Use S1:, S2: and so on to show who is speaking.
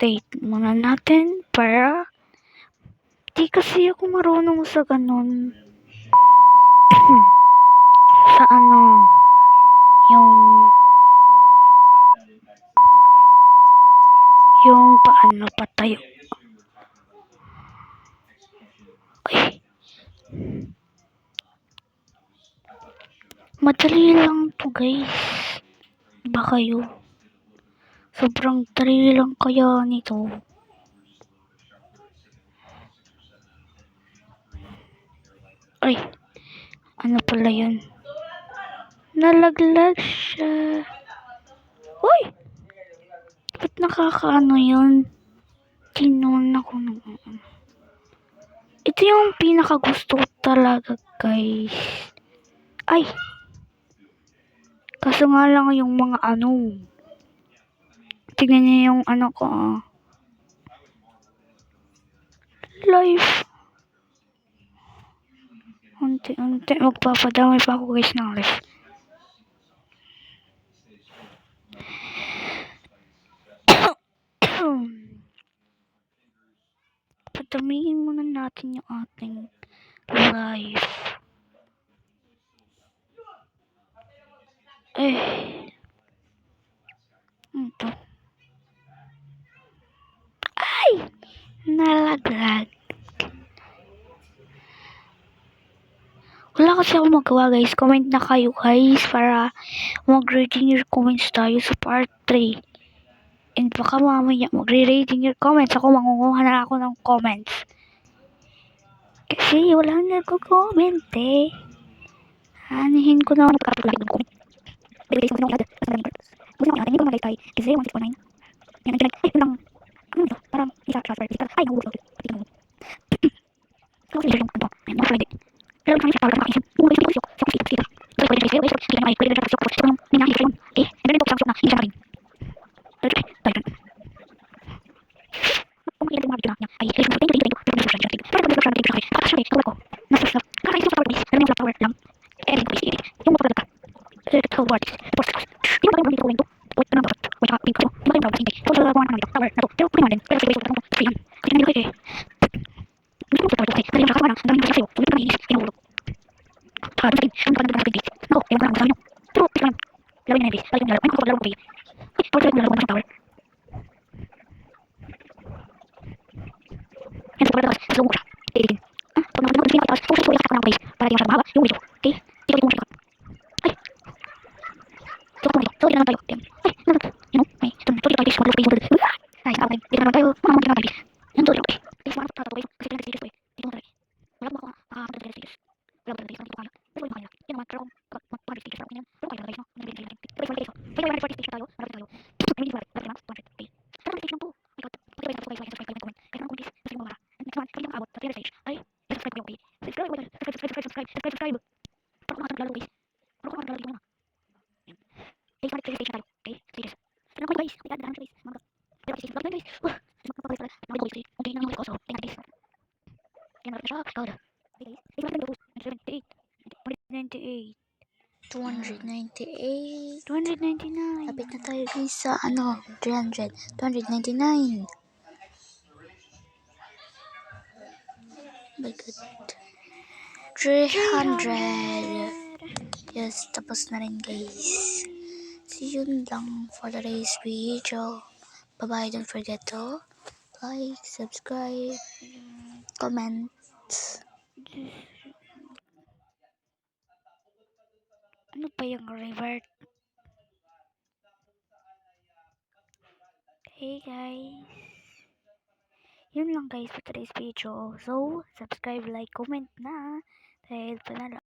S1: i-rotate muna natin para di kasi ako marunong sa ganun. Sa yung paano patayo. Ay. Madali lang to guys. Ba kayo? Sobrang dali lang kaya nito. Ay. Ano pala yun? Nalaglag siya. Uy! Ba't nakakaano yun? Tinon ako ng... Ito yung pinakagusto ko talaga guys. Ay! Kaso nga lang yung mga tignan niyo yung ko life. Unti-unti magpapadamay pa ako guys ng life. Padamihin muna natin yung ating life. Ito. Ay! Nalaglag. Wala kasi ako magawa guys. Comment na kayo guys para mag-rating your comments tayo sa part 3. And baka mamaya magre-rating your comments. Ako mangunguha na ako ng comments. Kasi walang nagko-comment eh. Anihin ko na magkakapulay ng comment. Pero guys, kung gusto nyo hindi ko mag-like tayo. Kasi 169. Yan, ay, lang. Ano ito? Parang isa-transfer. Ay, nahuhulog. Kasi yung ayun, mga Friday. Pero kami siya parang makaisip. Kung gusto nyo, siya. Pero pwede siya, hindi na pwede siya. Tapos yung minahin siya yun. Okay? And then ito, na, hindi siya nakarin. Pero tayo kan. Kung makikita yung mga video na niya, ay, thank you. Pero pwede siya siya. Pero pwede siya siya. Kasi siya, tawag ko. Nasa sa. Kakaisip sa flower base. Pero yung flower lang. Yung mga product ka. Whole word. Tapos, yung mga yung dito. Wait, ano ba? Wait, pink ko. Yung mga yung dito. So, sa mga dito. Flower na to. Pero pwede mo din. Pero sa base ko. Kasi yan. Kasi nangyari ko eh. Gusto mo sa flower. Kasi yung sa kawan. Ang daming masaya sa'yo. Kung yung nangyayis. Pinahulog. Para sa akin. Ang ganda ng base. Ako, yung mga sa inyo. Pero, ito lang. Lawin na yung base. Lawin na yung base. Ay, laro ko base. Ay, for sure, laro ko na sa tower. Yan, sa pagkakatas. Sa mo siya. Titigin. Pag nakapagod na ako, tapos, kung sa base. Para di mo siya mahaba. Yung video. Okay? Titigin mo siya. Ay. So, kung dito. So, di na naman tayo. Ay, naman. You know? Ay, ito na. So, dito tayo. Kung dito tayo. Ay, sa akin. Di na naman tayo. Mga mga tayo. Yan, so, okay. Kasi, mga tayo. Kasi, pinag stickers ko eh. Dito mo tayo. Wala mo ako. Makakapagod stickers. Wala mo tayo. Dito tayo. Pero, yung mga yan. Yan naman. Pero, mag stickers ako. Yan. Pero, kayo guys, no? Nag-green tayo. Pero, yung mga guys, so. Kaya, yung mga stickers tayo. Marami tayo. I mean, diba? Marami naman. 100. Okay. Pero, mga stickers lang po. My God. Pag-ibay sa guys, subscribe kayo, comment. Kaya naman, guys. Kasi mo mara. And next month, kami lang abot. Sa 300 stage. Ay, subscribe ko yung okay. Subscribe. Para kumakatang lalo guys. Para kumakatang lalo na. Yan. Guys, mga station tayo. Okay? Stickers. Pero ako guys. May daan guys. Mga pero kasi guys. Wah. Magpapagay pala. Mga guys. Okay na naman ko. So, tingnan guys. Yan na siya. Cloud. Okay guys. Ay, mga guys. 298. 299. Lapit na tayo guys sa 300. 299. My God. 300. Yes, tapos na rin guys. So yun lang for today's video. Bye-bye. Don't forget to like, subscribe, comment. Ano pa yung revert? Hey guys. Yun lang guys for today's video. So, subscribe, like, comment na. Dahil pa na lang.